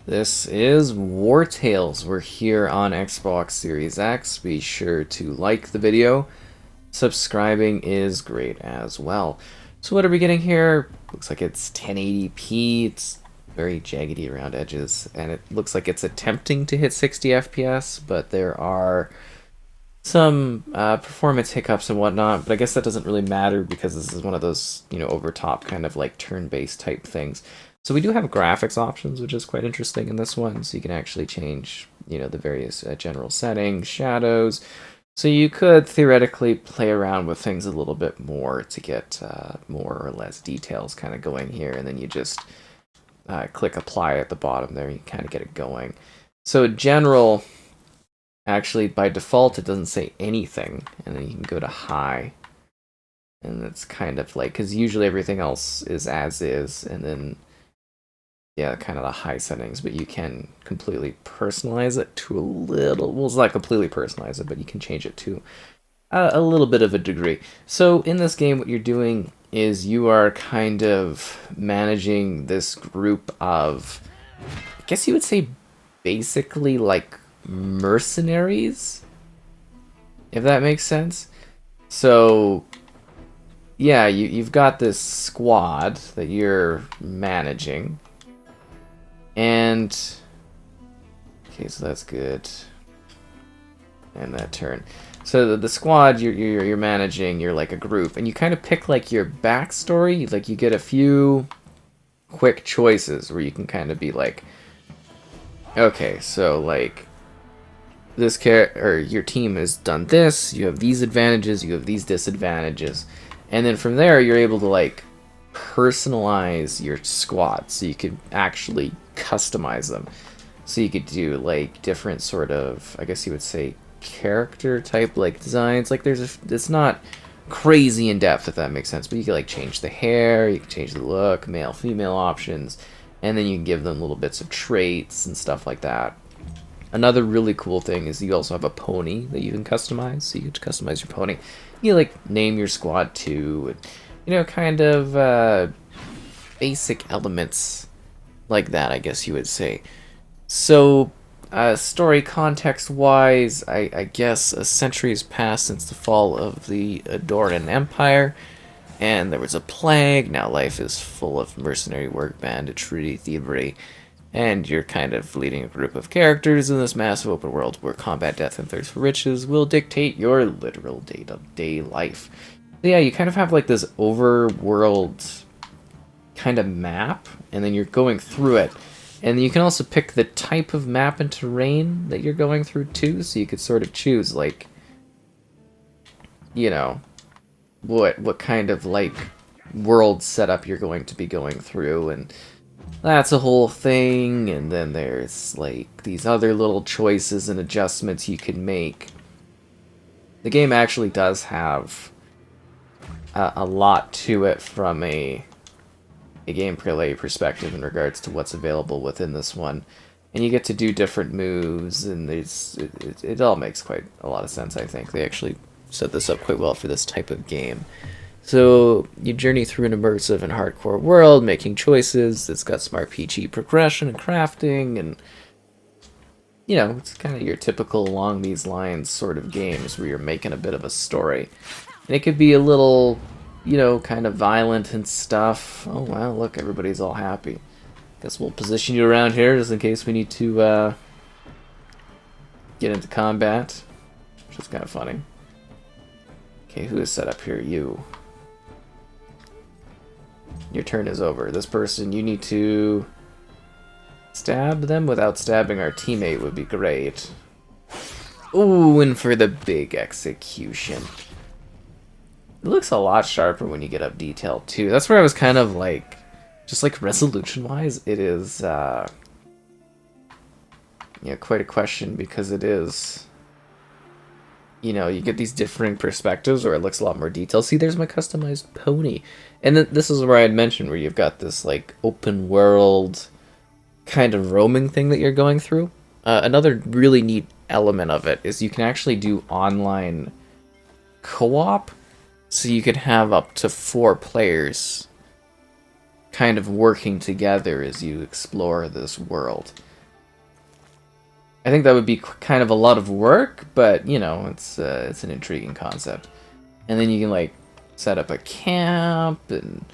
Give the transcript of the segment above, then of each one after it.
This is Wartales. We're here on Xbox Series X. Be sure to like the video. Subscribing is great as well. So what are we getting here? Looks like it's 1080p. It's very jaggedy around edges, and it looks like it's attempting to hit 60 FPS, but there are some performance hiccups and whatnot, but I guess that doesn't really matter because this is one of those, over top kind of like turn-based type things. So we do have graphics options, which is quite interesting in this one. So you can actually change, the various general settings, shadows. So you could theoretically play around with things a little bit more to get more or less details kind of going here. And then you just click apply at the bottom there. You kind of get it going. So general, actually by default, it doesn't say anything. And then you can go to high. And it's kind of like, because usually everything else is as is. And then yeah, kind of the high settings, but you can completely personalize it to a little, well, it's not completely personalize it, but you can change it to a little bit of a degree. So in this game, what you're doing is you are kind of managing this group of, I guess you would say basically like mercenaries, if that makes sense. So yeah, you've got this squad that you're managing. And okay, so that's good. And that turn. So the squad you're managing, you're like a group, and you kind of pick like your backstory. Like you get a few quick choices where you can kind of be like, okay, so like this or your team has done this. You have these advantages. You have these disadvantages, and then from there you're able to like personalize your squad, so you could actually customize them. So you could do like different sort of, I guess you would say, character type like designs. Like it's not crazy in depth, if that makes sense, but you can like change the hair, you can change the look, male, female options, and then you can give them little bits of traits and stuff like that. Another really cool thing is you also have a pony that you can customize, so you can customize your pony. You like name your squad too, and kind of basic elements like that, I guess you would say. So, story context-wise, I guess a century has passed since the fall of the Edoran Empire, and there was a plague. Now life is full of mercenary work, banditry, thievery, and you're kind of leading a group of characters in this massive open world where combat, death, and thirst for riches will dictate your literal day-to-day life. So yeah, you kind of have like this overworld kind of map, and then you're going through it, and you can also pick the type of map and terrain that you're going through too, so you could sort of choose like what kind of like world setup you're going to be going through, and that's a whole thing. And then there's like these other little choices and adjustments you can make. The game actually does have a lot to it from a gameplay perspective in regards to what's available within this one, and you get to do different moves, and it all makes quite a lot of sense. I think they actually set this up quite well for this type of game. So you journey through an immersive and hardcore world, making choices. It's got some RPG progression and crafting, and it's kind of your typical along these lines sort of games where you're making a bit of a story, and it could be a little kind of violent and stuff. Oh wow, look, everybody's all happy. Guess we'll position you around here just in case we need to get into combat, which is kind of funny. Okay, who is set up here? You. Your turn is over. This person, you need to stab them without stabbing our teammate would be great. Ooh, and for the big execution. It looks a lot sharper when you get up detail too. That's where I was kind of like, just like resolution-wise, it is quite a question, because it is, you get these differing perspectives where it looks a lot more detailed. See, there's my customized pony. And then this is where I had mentioned where you've got this like open world kind of roaming thing that you're going through. Another really neat element of it is you can actually do online co-op. So you could have up to 4 players kind of working together as you explore this world. I think that would be kind of a lot of work, but you know, it's an intriguing concept. And then you can like set up a camp, and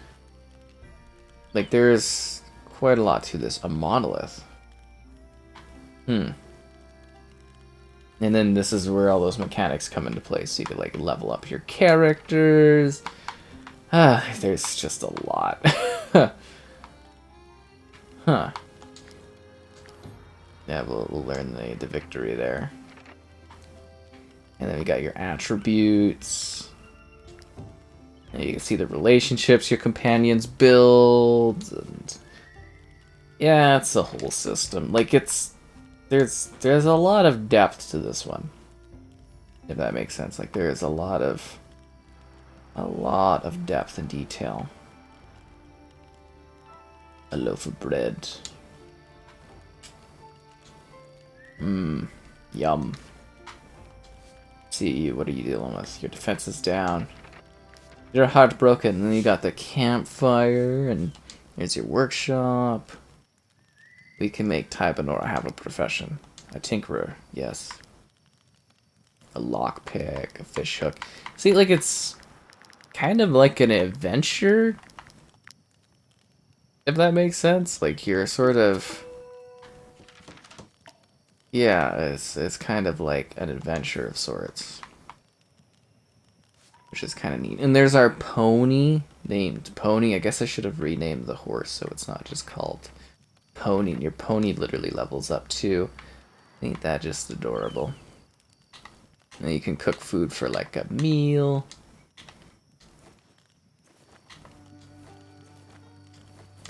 like there's quite a lot to this. A monolith. And then this is where all those mechanics come into play, so you can like level up your characters. There's just a lot. Huh. Yeah, we'll learn the victory there. And then we got your attributes. And you can see the relationships your companions build. And yeah, it's a whole system. Like there's a lot of depth to this one. If that makes sense. Like there's a lot of depth and detail. A loaf of bread. Yum. See, what are you dealing with? Your defense is down. You're heartbroken, and then you got the campfire, and there's your workshop. We can make Tybonora have a profession. A tinkerer, yes. A lockpick, a fishhook. See, like, it's kind of like an adventure, if that makes sense. Like, you're sort of... Yeah, it's kind of like an adventure of sorts. Which is kind of neat. And there's our pony, named Pony. I guess I should have renamed the horse so it's not just called Pony. And your pony literally levels up too. Ain't that just adorable? And you can cook food for like a meal.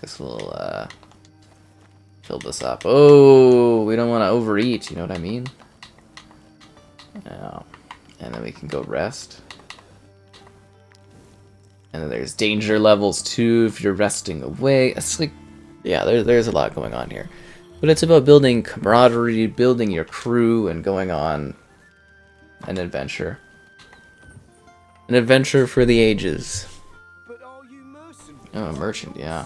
Guess we'll fill this up. Oh, we don't want to overeat, you know what I mean? Yeah. And then we can go rest. And then there's danger levels too if you're resting away. It's like, yeah, there's a lot going on here. But it's about building camaraderie, building your crew, and going on an adventure. An adventure for the ages. But are you mercenary? Oh, a merchant, yeah.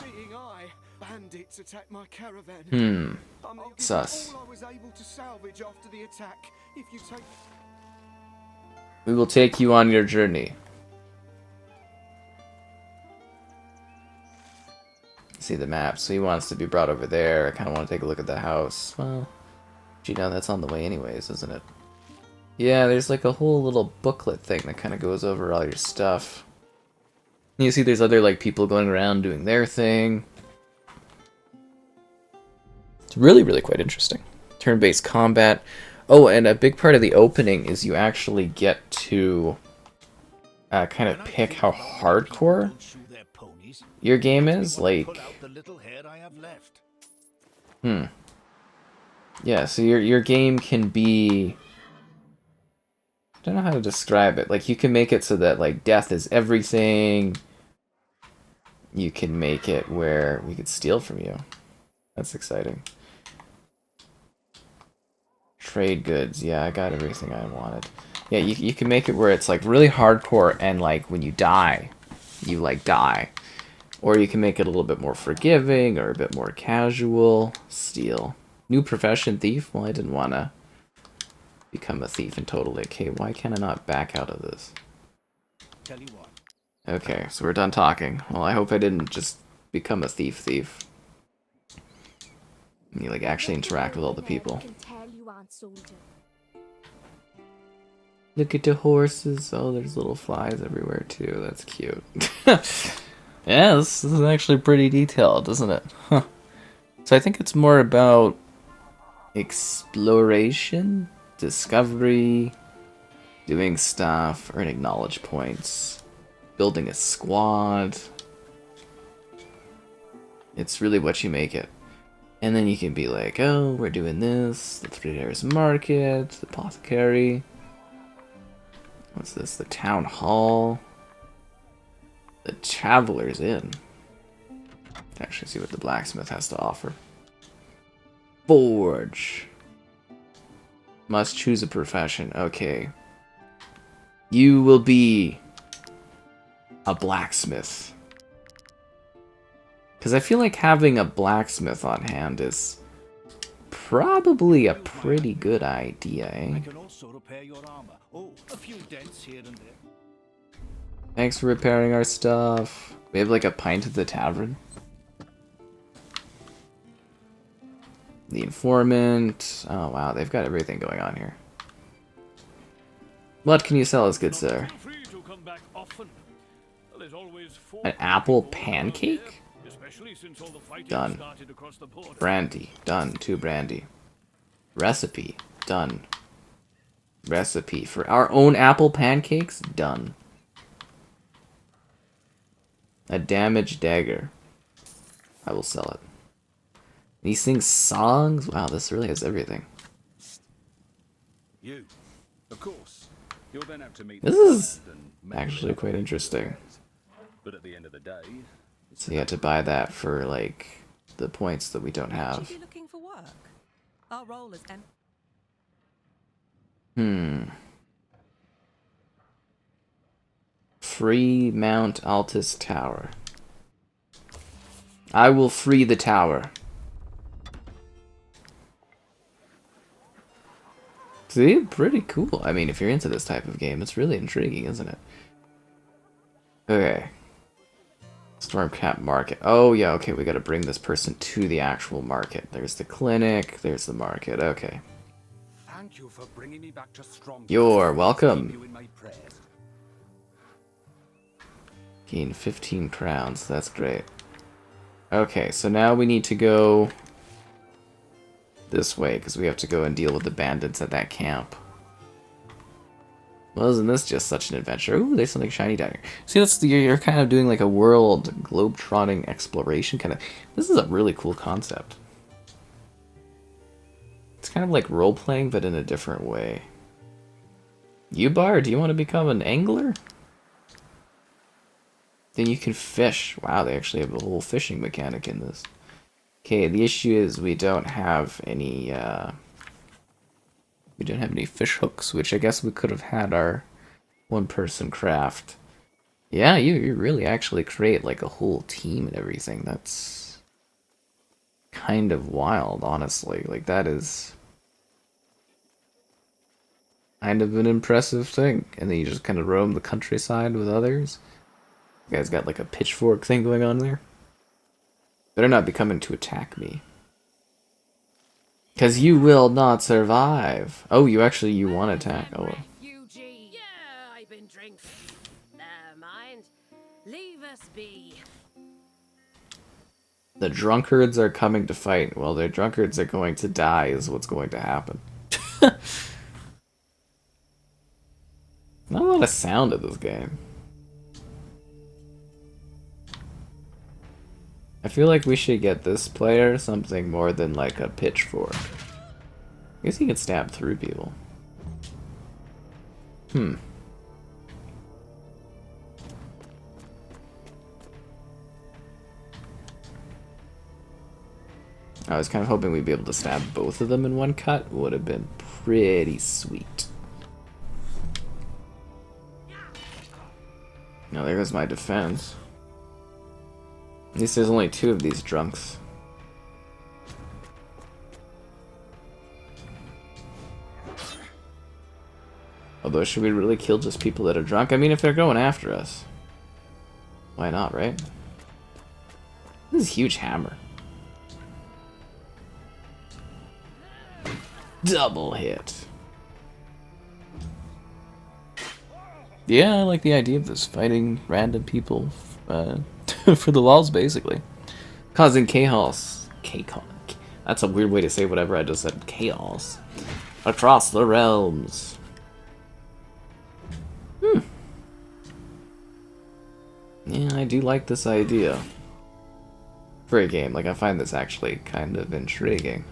Bandits attack my caravan. Sus. All I was able to salvage after the attack. If you take... We will take you on your journey. See the map, so he wants to be brought over there. I kind of want to take a look at the house. Well, you know, that's on the way anyways, isn't it? Yeah, there's like a whole little booklet thing that kind of goes over all your stuff. You see there's other like people going around doing their thing. It's really, really quite interesting. Turn-based combat. Oh, and a big part of the opening is you actually get to kind of pick how hardcore your game is. Like, yeah, so your game can be... I don't know how to describe it. Like, you can make it so that, like, death is everything. You can make it where we could steal from you. That's exciting. Trade goods. Yeah, I got everything I wanted. Yeah, you can make it where it's, like, really hardcore and, like, when you die, you, like, die. Or you can make it a little bit more forgiving or a bit more casual. Steal. New profession, thief? Well, I didn't want to become a thief and totally. Okay, why can I not back out of this? Tell you what. Okay, so we're done talking. Well, I hope I didn't just become a thief. You, like, actually interact with all the people. Look at the horses. Oh, there's little flies everywhere, too. That's cute. Yeah, this is actually pretty detailed, isn't it? Huh. So I think it's more about exploration, discovery, doing stuff, earning knowledge points, building a squad. It's really what you make it. And then you can be like, oh, we're doing this, the Three Dares Market, the Apothecary. What's this? The Town Hall. The Traveler's Inn. Actually, see what the blacksmith has to offer. Forge. Must choose a profession. Okay. You will be a blacksmith. Because I feel like having a blacksmith on hand is probably a pretty good idea, eh? I can also repair your armor. Oh, a few dents here and there. Thanks for repairing our stuff. We have like a pint at the tavern. The informant. Oh wow, they've got everything going on here. What can you sell us, good sir? Feel free to come back often. There's always An apple pancake? especially since all the fighting Done. started across the border. Brandy. Done. 2 brandy. Recipe. Done. Recipe for our own apple pancakes? Done. A damaged dagger. I will sell it. And he sings songs? Wow, this really has everything. You, of course. You'll then have to meet. This is actually quite interesting. But at the end of the day, So you had to buy that for, like, the points that we don't Should have. be looking for work. Our role is Free Mount Altus Tower. I will free the tower. See? Pretty cool. I mean, if you're into this type of game, it's really intriguing, isn't it? Okay. Stormcap Market. Oh, yeah, okay, we gotta bring this person to the actual market. There's the clinic, there's the market, okay. thank you for bringing me back to strong. You're Keep welcome. you in my prayers. Gain 15 crowns, that's great. Okay, so now we need to go this way, because we have to go and deal with the bandits at that camp. Well, isn't this just such an adventure? Ooh, there's something shiny down here. See, that's you're kind of doing like a world globe-trotting exploration kind of. This is a really cool concept. It's kind of like role-playing, but in a different way. You, Bar, do you want to become an angler? Then you can fish. Wow, they actually have a whole fishing mechanic in this. Okay, the issue is we don't have any fish hooks, which I guess we could have had our one-person craft. Yeah, you really actually create like a whole team and everything. That's kind of wild, honestly. Like, that is kind of an impressive thing. And then you just kind of roam the countryside with others. You guys got like a pitchfork thing going on there. Better not be coming to attack me. Because you will not survive. Oh, you want to attack. Oh, well. Refugee. Yeah, I've been drinking. Never mind. Leave us be. The drunkards are coming to fight. Well, the drunkards are going to die is what's going to happen. Not a lot of sound in this game. I feel like we should get this player something more than like a pitchfork. I guess he can stab through people. I was kind of hoping we'd be able to stab both of them in one cut. Would have been pretty sweet. Now there goes my defense. At least there's only 2 of these drunks. Although, should we really kill just people that are drunk? I mean, if they're going after us, why not, right? This is a huge hammer. Double hit. Yeah, I like the idea of this, fighting random people for the lulz, basically. Causing chaos. That's a weird way to say whatever I just said. Chaos. Across the realms. Yeah, I do like this idea. For a game, like, I find this actually kind of intriguing.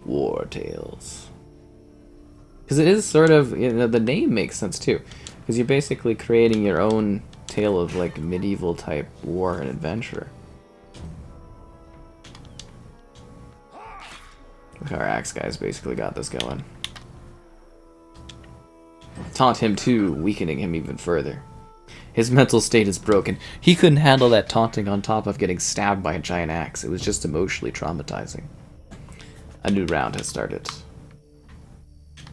Wartales. Because it is sort of, you know, the name makes sense too. Because you're basically creating your own tale of, like, medieval type war and adventure. Our axe guy's basically got this going. Taunt him too, weakening him even further. His mental state is broken. He couldn't handle that taunting on top of getting stabbed by a giant axe. It was just emotionally traumatizing. A new round has started.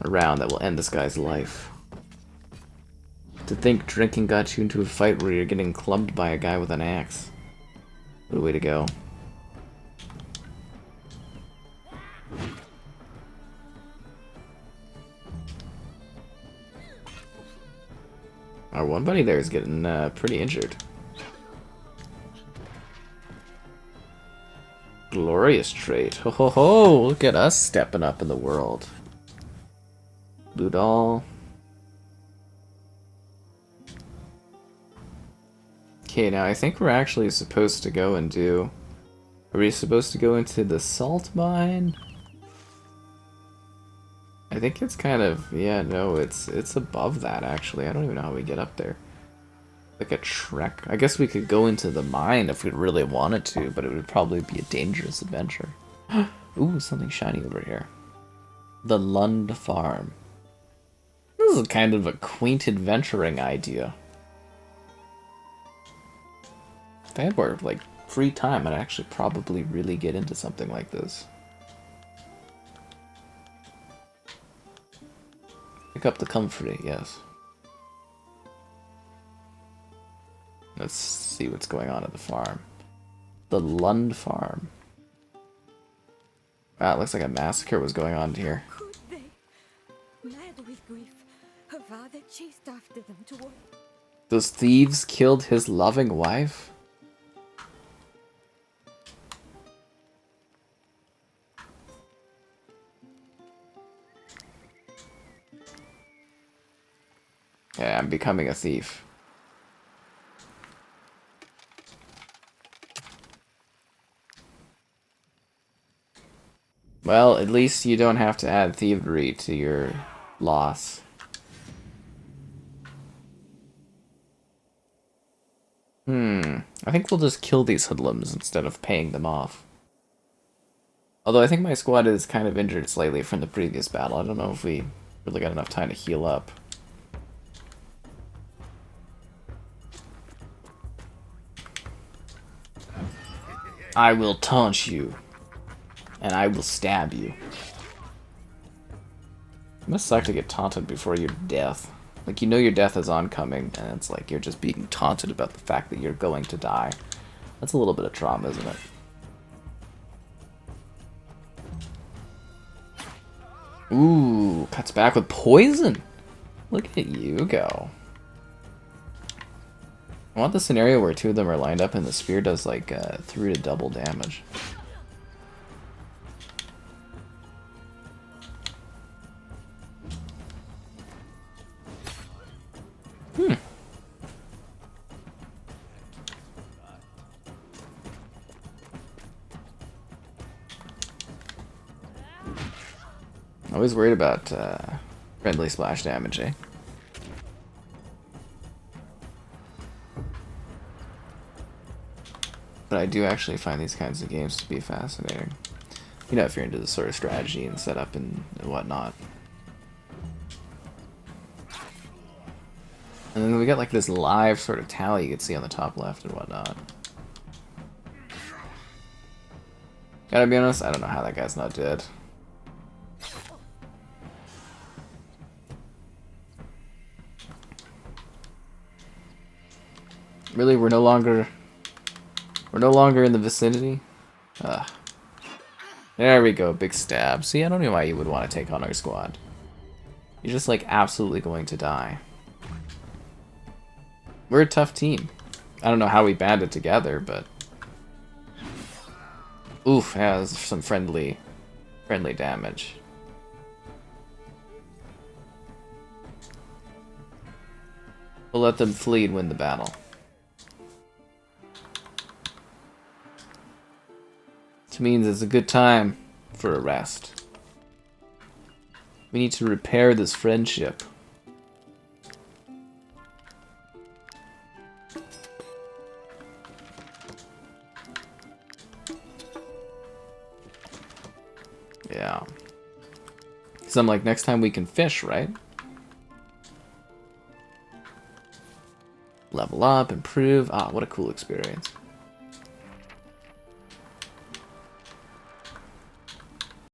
A round that will end this guy's life. To think drinking got you into a fight where you're getting clubbed by a guy with an axe. What a way to go. Our one buddy there is getting pretty injured. Glorious trait. Ho ho ho! Look at us stepping up in the world. Blue doll. Okay, now I think we're actually supposed to go and do... Are we supposed to go into the salt mine? I think it's kind of... Yeah, no, it's above that, actually. I don't even know how we get up there. Like a trek. I guess we could go into the mine if we really wanted to, but it would probably be a dangerous adventure. Ooh, something shiny over here. The Lund Farm. This is kind of a quaint adventuring idea. If I had more, like, free time, I'd actually probably really get into something like this. Pick up the comforty, yes. Let's see what's going on at the farm. The Lund Farm. Wow, it looks like a massacre was going on here. Could they? Mad with grief, her father chased after them toward... Those thieves killed his loving wife? Yeah, I'm becoming a thief. Well, at least you don't have to add thievery to your loss. I think we'll just kill these hoodlums instead of paying them off. Although I think my squad is kind of injured slightly from the previous battle. I don't know if we really got enough time to heal up. I will taunt you. And I will stab you. It must suck to get taunted before your death. Like, you know your death is oncoming, and it's like you're just being taunted about the fact that you're going to die. That's a little bit of trauma, isn't it? Ooh, cuts back with poison! Look at you go. I want the scenario where two of them are lined up and the spear does like 3 to double damage. Always worried about friendly splash damage, eh? But I do actually find these kinds of games to be fascinating. You know, if you're into this sort of strategy and setup and whatnot. And then we got like this live sort of tally you can see on the top left and whatnot. Gotta be honest, I don't know how that guy's not dead. Really, we're no longer in the vicinity? Ugh. There we go, big stab. See, I don't know why you would want to take on our squad. You're just like absolutely going to die. We're a tough team. I don't know how we banded together, but... Oof, yeah, there's some friendly damage. We'll let them flee and win the battle. Which means it's a good time for a rest. We need to repair this friendship. Yeah. Because I'm like, next time we can fish, right? Level up, improve. Ah, what a cool experience.